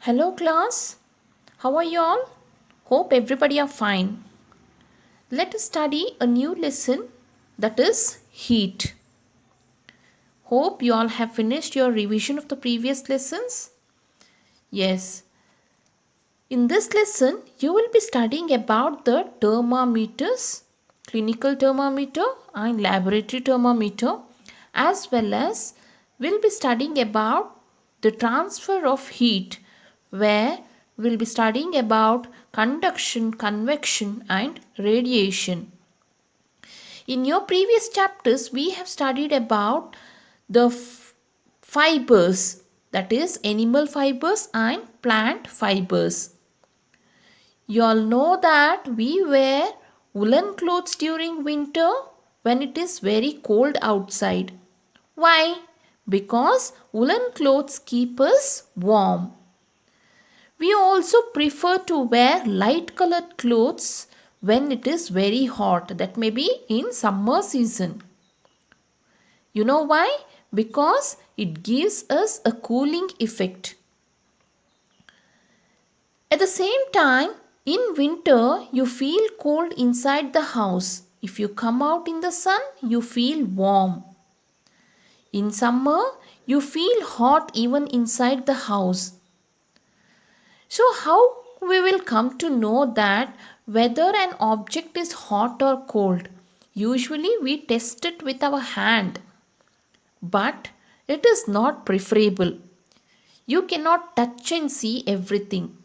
Hello class, how are you all? Hope everybody are fine. Let us study a new lesson, that is heat. Hope you all have finished your revision of the previous lessons. Yes, in this lesson you will be studying about the thermometers, clinical thermometer and laboratory thermometer, as well as we'll be studying about the transfer of heat, where we'll be studying about conduction, convection and radiation. In your previous chapters we have studied about the fibers, that is animal fibers and plant fibers. You all know that we wear woolen clothes during winter when it is very cold outside. Why? Because woolen clothes keep us warm. We also prefer to wear light colored clothes when it is very hot, that may be in summer season. You know why? Because it gives us a cooling effect. At the same time, in winter, you feel cold inside the house. If you come out in the sun, you feel warm. In summer, you feel hot even inside the house. So, how we will come to know that whether an object is hot or cold? Usually, we test it with our hand, but it is not preferable. You cannot touch and see everything.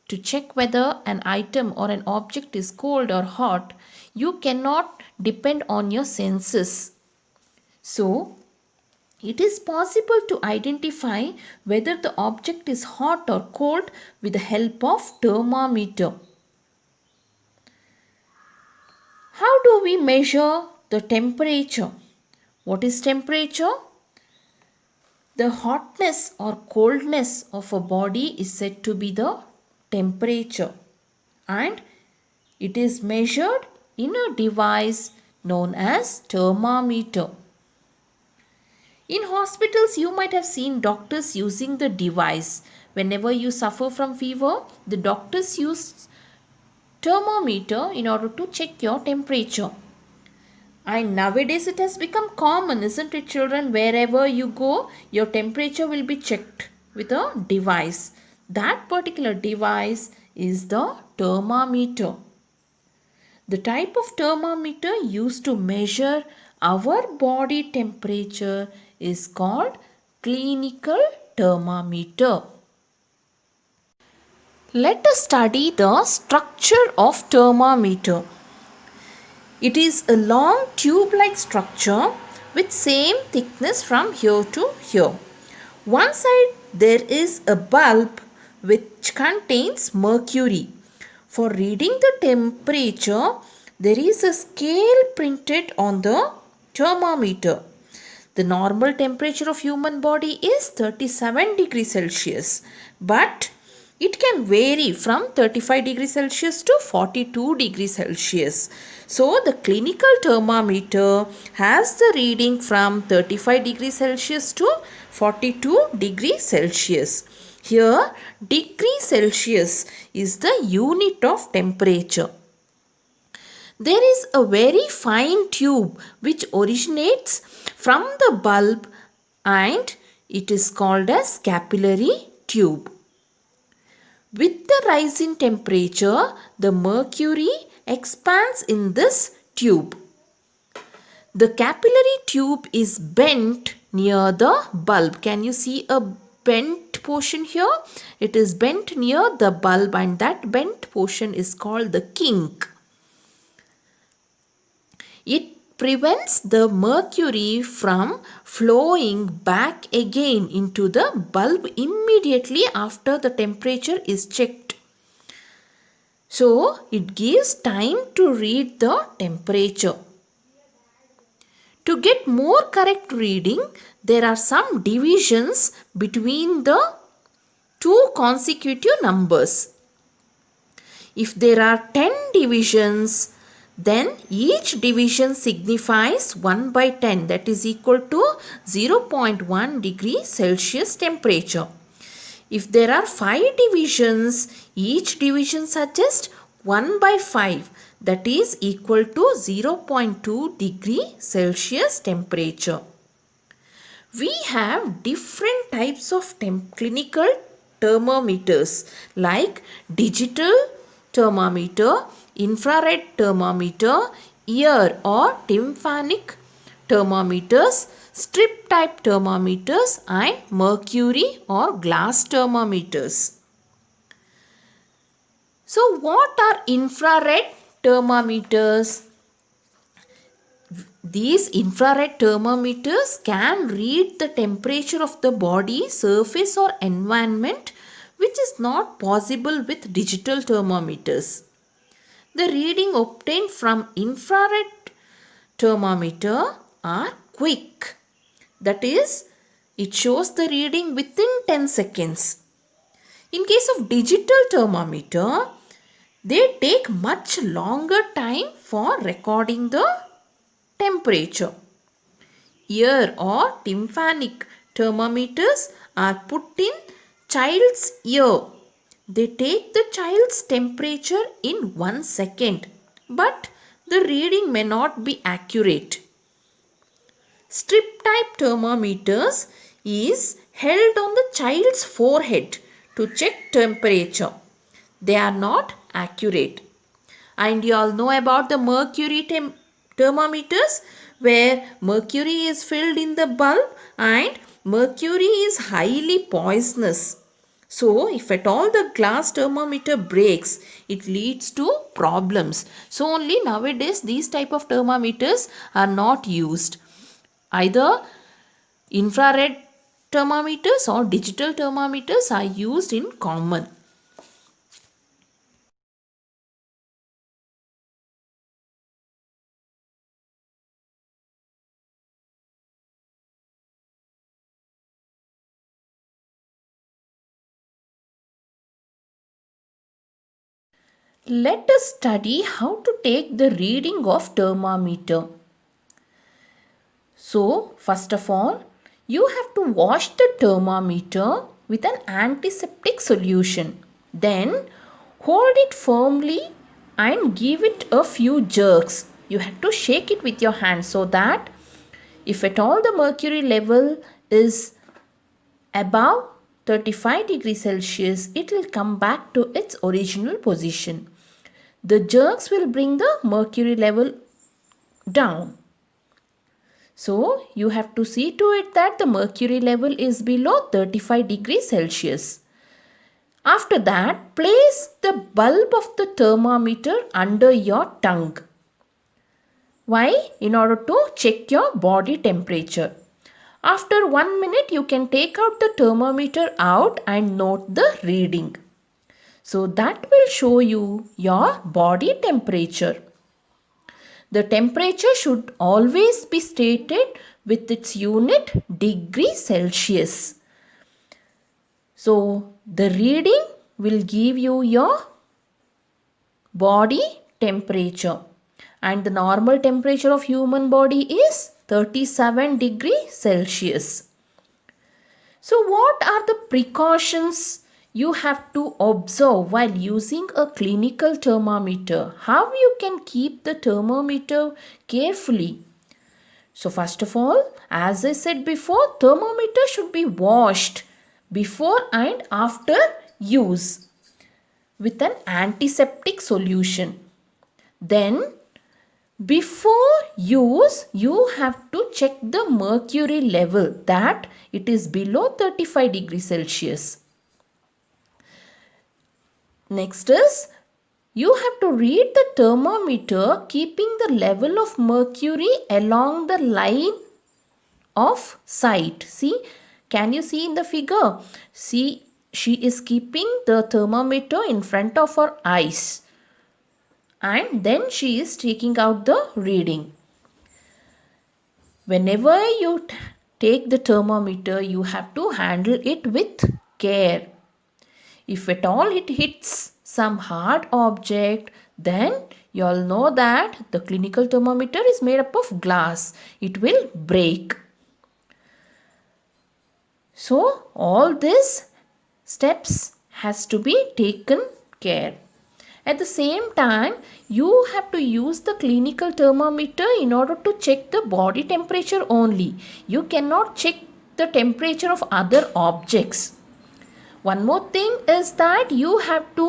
To check whether an item or an object is cold or hot, you cannot depend on your senses. So, it is possible to identify whether the object is hot or cold with the help of thermometer. How do we measure the temperature? What is temperature? The hotness or coldness of a body is said to be the temperature, and it is measured in a device known as thermometer. In hospitals, you might have seen doctors using the device. Whenever you suffer from fever, the doctors use thermometer in order to check your temperature. And nowadays it has become common, isn't it, children? Wherever you go, your temperature will be checked with a device. That particular device is the thermometer. The type of thermometer used to measure our body temperature is called clinical thermometer. Let us study the structure of thermometer. It is a long tube-like structure with same thickness from here to here. One side there is a bulb which contains mercury. For reading the temperature, there is a scale printed on the thermometer. The normal temperature of human body is 37 degrees Celsius, but it can vary from 35 degrees Celsius to 42 degrees Celsius. So, the clinical thermometer has the reading from 35 degrees Celsius to 42 degrees Celsius. Here, degree Celsius is the unit of temperature. There is a very fine tube which originates from the bulb, and it is called as capillary tube. With the rise in temperature, the mercury expands in this tube. The capillary tube is bent near the bulb. Can you see a bent portion here? It is bent near the bulb, and that bent portion is called the kink. It prevents the mercury from flowing back again into the bulb immediately after the temperature is checked. So, it gives time to read the temperature. To get more correct reading, there are some divisions between the two consecutive numbers. If there are 10 divisions, then each division signifies 1 by 10, that is equal to 0.1 degree Celsius temperature. If there are 5 divisions, each division suggests 1 by 5, that is equal to 0.2 degree Celsius temperature. We have different types of clinical thermometers like digital thermometer, infrared thermometer, ear or tympanic thermometers, strip type thermometers and mercury or glass thermometers. So what are infrared thermometers? These infrared thermometers can read the temperature of the body, surface or environment, which is not possible with digital thermometers. The reading obtained from infrared thermometer are quick. That is, it shows the reading within 10 seconds. In case of digital thermometer, they take much longer time for recording the temperature. Ear or tympanic thermometers are put in child's ear. They take the child's temperature in 1 second, but the reading may not be accurate. Strip type thermometers is held on the child's forehead to check temperature. They are not accurate. And you all know about the mercury thermometers, where mercury is filled in the bulb and mercury is highly poisonous. So if at all the glass thermometer breaks, it leads to problems. So only nowadays these type of thermometers are not used. Either infrared thermometers or digital thermometers are used in common. Let us study how to take the reading of thermometer. So, first of all, you have to wash the thermometer with an antiseptic solution. Then, hold it firmly and give it a few jerks. You have to shake it with your hand so that if at all the mercury level is above 35 degrees Celsius, it will come back to its original position. The jerks will bring the mercury level down. So you have to see to it that the mercury level is below 35 degrees Celsius. After that, place the bulb of the thermometer under your tongue. Why? In order to check your body temperature. After 1 minute, you can take out the thermometer out and note the reading. So that will show you your body temperature. The temperature should always be stated with its unit degree Celsius. So the reading will give you your body temperature, and the normal temperature of human body is 37 degrees Celsius. So what are the precautions you have to observe while using a clinical thermometer? How you can keep the thermometer carefully? So first of all, as I said before, thermometer should be washed before and after use with an antiseptic solution. Then before use, you have to check the mercury level that it is below 35 degrees Celsius. Next is, you have to read the thermometer keeping the level of mercury along the line of sight. See, can you see in the figure? See, she is keeping the thermometer in front of her eyes, and then she is taking out the reading. Whenever you take the thermometer, you have to handle it with care. If at all it hits some hard object, then you all know that the clinical thermometer is made up of glass. It will break. So all this steps has to be taken care. At the same time, you have to use the clinical thermometer in order to check the body temperature only. You cannot check the temperature of other objects. One more thing is that you have to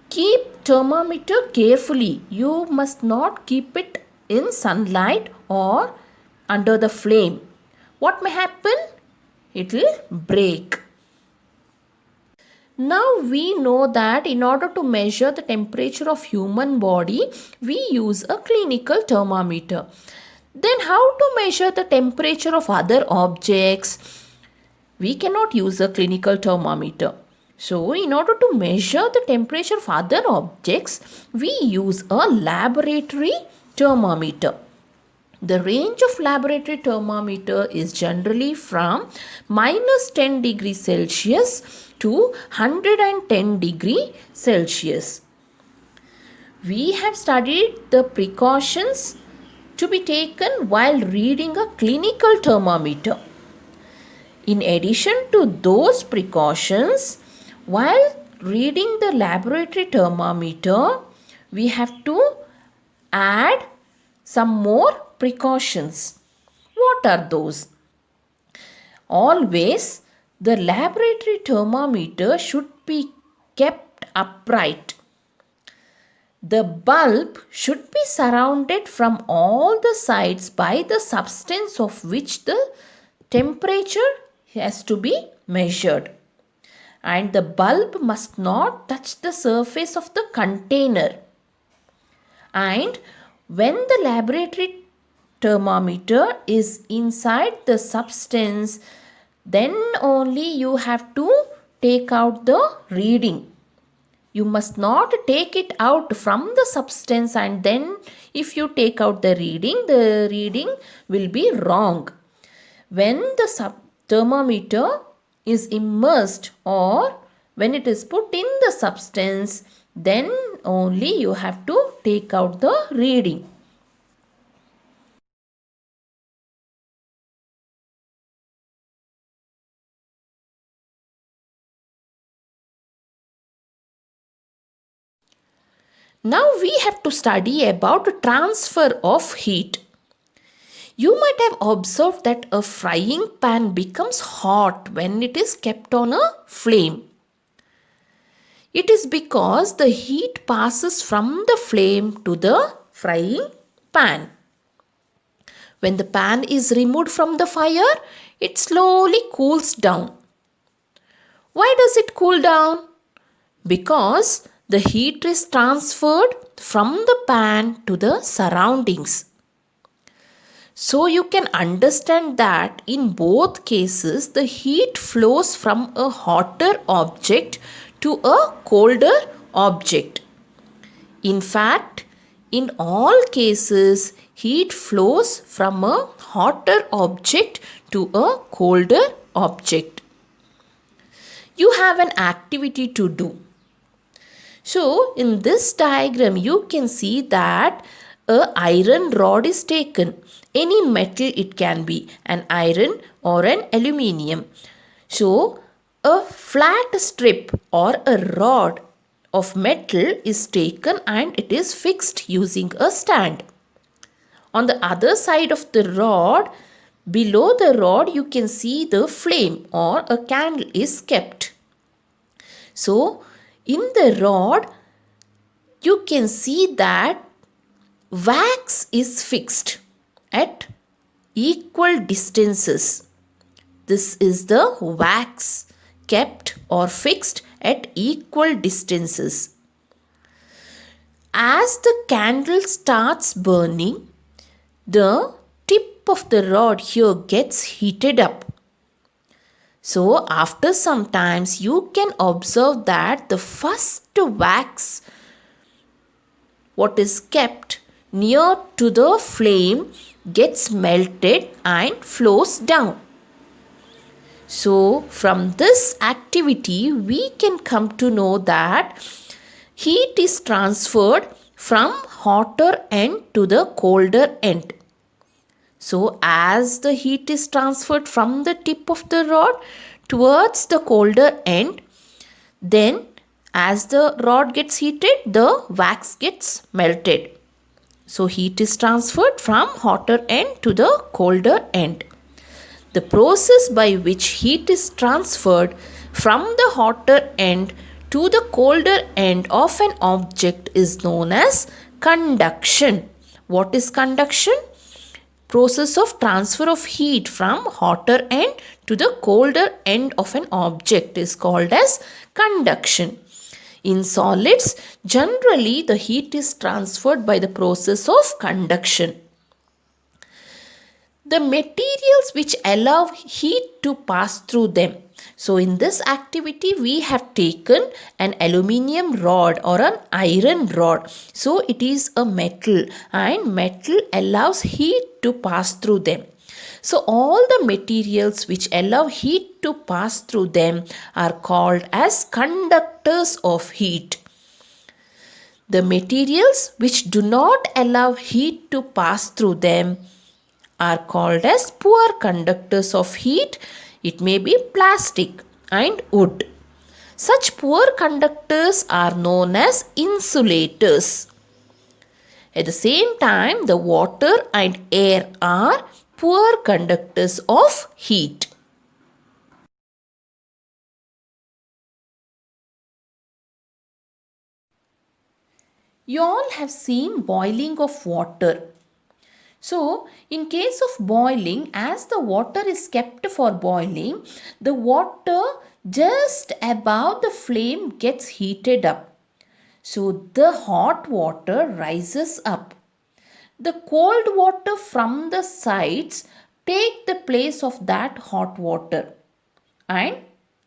keep thermometer carefully. You must not keep it in sunlight or under the flame. What may happen? It will break. Now we know that in order to measure the temperature of human body, we use a clinical thermometer. Then how to measure the temperature of other objects? We cannot use a clinical thermometer. So in order to measure the temperature of other objects, we use a laboratory thermometer. The range of laboratory thermometer is generally from minus 10 degrees Celsius to 110 degrees Celsius. We have studied the precautions to be taken while reading a clinical thermometer. In addition to those precautions, while reading the laboratory thermometer, we have to add some more precautions. What are those? Always, the laboratory thermometer should be kept upright. The bulb should be surrounded from all the sides by the substance of which the temperature has to be measured. And the bulb must not touch the surface of the container. And when the laboratory thermometer is inside the substance, then only you have to take out the reading. You must not take it out from the substance, and then if you take out the reading will be wrong. When the thermometer is immersed or when it is put in the substance, then only you have to take out the reading. Now we have to study about transfer of heat. You might have observed that a frying pan becomes hot when it is kept on a flame. It is because the heat passes from the flame to the frying pan. When the pan is removed from the fire, it slowly cools down. Why does it cool down? Because the heat is transferred from the pan to the surroundings. So you can understand that in both cases the heat flows from a hotter object to a colder object. In fact, in all cases, heat flows from a hotter object to a colder object. You have an activity to do. So, in this diagram, you can see that an iron rod is taken. Any metal it can be, an iron or an aluminium. So, a flat strip or a rod of metal is taken and it is fixed using a stand. On the other side of the rod, below the rod, you can see the flame or a candle is kept. So, in the rod, you can see that wax is fixed at equal distances. This is the wax kept or fixed at equal distances. As the candle starts burning, the tip of the rod here gets heated up. So after some times you can observe that the first wax what is kept near to the flame gets melted and flows down. So from this activity we can come to know that heat is transferred from hotter end to the colder end. So as the heat is transferred from the tip of the rod towards the colder end. Then as the rod gets heated, the wax gets melted. So heat is transferred from hotter end to the colder end. The process by which heat is transferred from the hotter end to the colder end of an object is known as conduction. What is conduction? Process of transfer of heat from hotter end to the colder end of an object is called as conduction. In solids, generally the heat is transferred by the process of conduction. The materials which allow heat to pass through them. So in this activity we have taken an aluminium rod or an iron rod. So it is a metal, and metal allows heat to pass through them. So all the materials which allow heat to pass through them are called as conductors of heat. The materials which do not allow heat to pass through them are called as poor conductors of heat. It may be plastic and wood. Such poor conductors are known as insulators. At the same time, the water and air are poor conductors of heat. You all have seen boiling of water. So, in case of boiling, as the water is kept for boiling, the water just above the flame gets heated up. So, the hot water rises up. The cold water from the sides take the place of that hot water and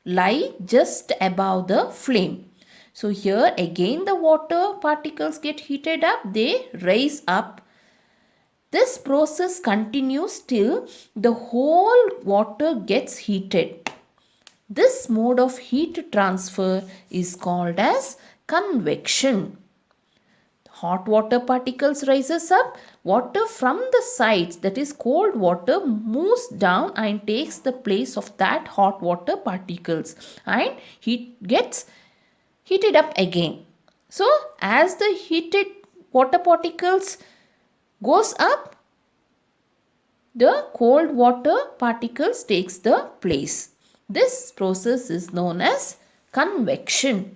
lie just above the flame. So, here again the water particles get heated up, they rise up. This process continues till the whole water gets heated. This mode of heat transfer is called as convection. Hot water particles rises up, water from the sides, that is cold water, moves down and takes the place of that hot water particles, and heat gets heated up again. So as the heated water particles goes up, the cold water particles takes the place. This process is known as convection.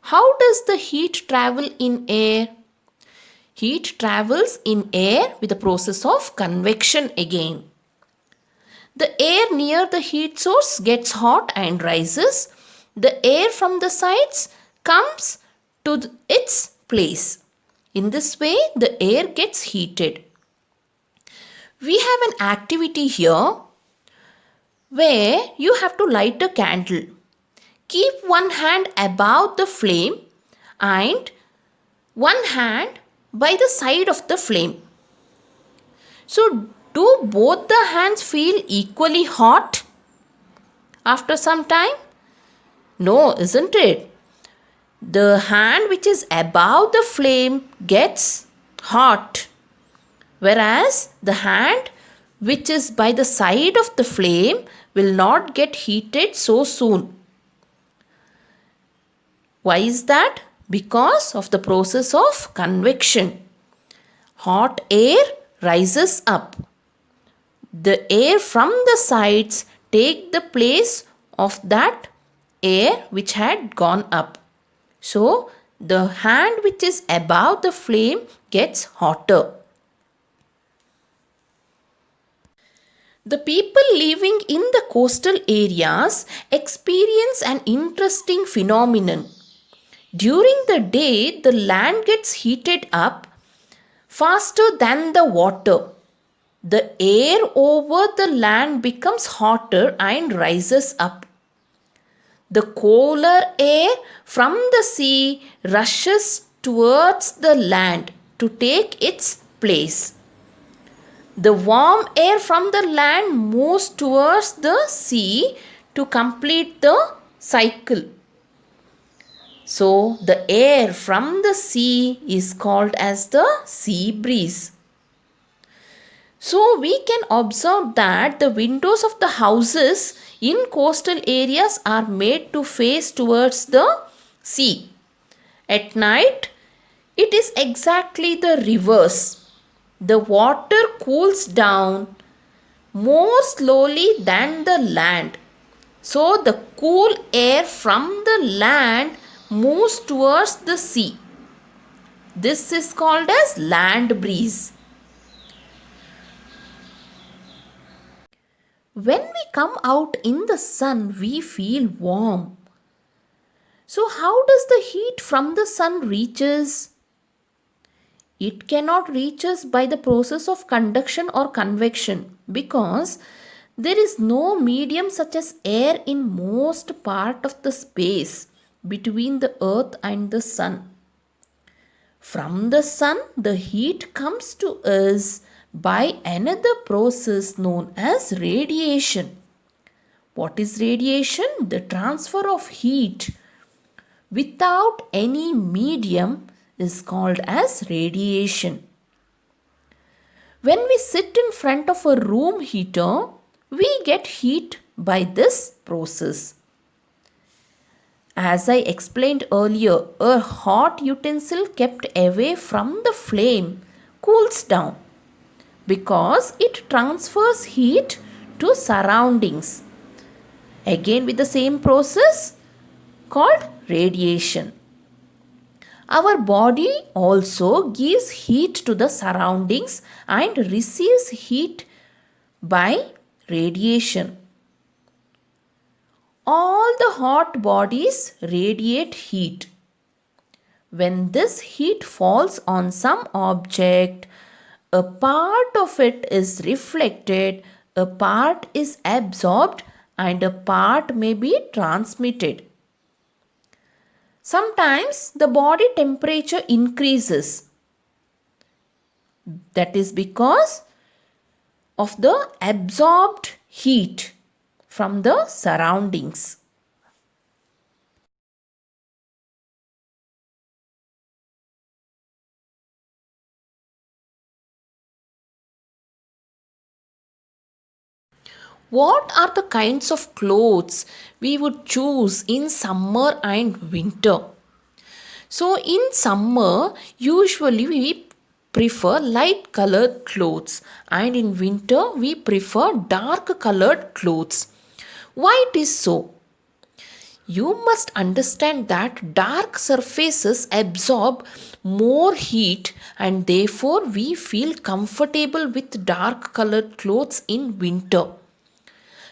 How does the heat travel in air? Heat travels in air with the process of convection again. The air near the heat source gets hot and rises. The air from the sides comes to its place. In this way, the air gets heated. We have an activity here where you have to light a candle. Keep one hand above the flame and one hand by the side of the flame. So, do both the hands feel equally hot after some time? No, isn't it? The hand which is above the flame gets hot, whereas the hand which is by the side of the flame will not get heated so soon. Why is that? Because of the process of convection. Hot air rises up. The air from the sides take the place of that air which had gone up. So, the hand which is above the flame gets hotter. The people living in the coastal areas experience an interesting phenomenon. During the day, the land gets heated up faster than the water. The air over the land becomes hotter and rises up. The colder air from the sea rushes towards the land to take its place. The warm air from the land moves towards the sea to complete the cycle. So, the air from the sea is called as the sea breeze. So we can observe that the windows of the houses in coastal areas are made to face towards the sea. At night, it is exactly the reverse. The water cools down more slowly than the land. So the cool air from the land moves towards the sea. This is called as land breeze. When we come out in the sun, we feel warm. So how does the heat from the sun reach us? It cannot reach us by the process of conduction or convection because there is no medium such as air in most part of the space between the earth and the sun. From the sun, the heat comes to us by another process known as radiation. What is radiation? The transfer of heat without any medium is called as radiation. When we sit in front of a room heater, we get heat by this process. As I explained earlier, a hot utensil kept away from the flame cools down because it transfers heat to surroundings. Again with the same process called radiation. Our body also gives heat to the surroundings and receives heat by radiation. All the hot bodies radiate heat. When this heat falls on some object, a part of it is reflected, a part is absorbed, and a part may be transmitted. Sometimes the body temperature increases. That is because of the absorbed heat from the surroundings. What are the kinds of clothes we would choose in summer and winter? So, in summer, usually we prefer light colored clothes, and in winter, we prefer dark colored clothes. Why it is so? You must understand that dark surfaces absorb more heat and therefore we feel comfortable with dark colored clothes in winter.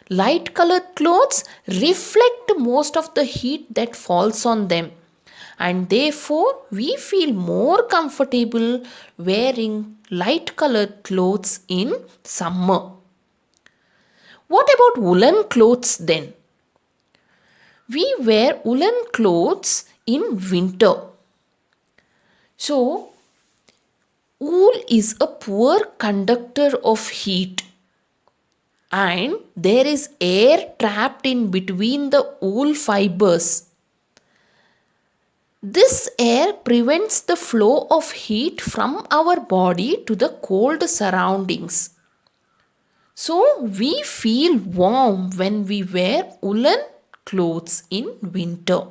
Light colored clothes reflect most of the heat that falls on them and therefore we feel more comfortable wearing light colored clothes in summer. What about woolen clothes then? We wear woolen clothes in winter. So, wool is a poor conductor of heat and there is air trapped in between the wool fibers. This air prevents the flow of heat from our body to the cold surroundings. So, we feel warm when we wear woolen clothes in winter.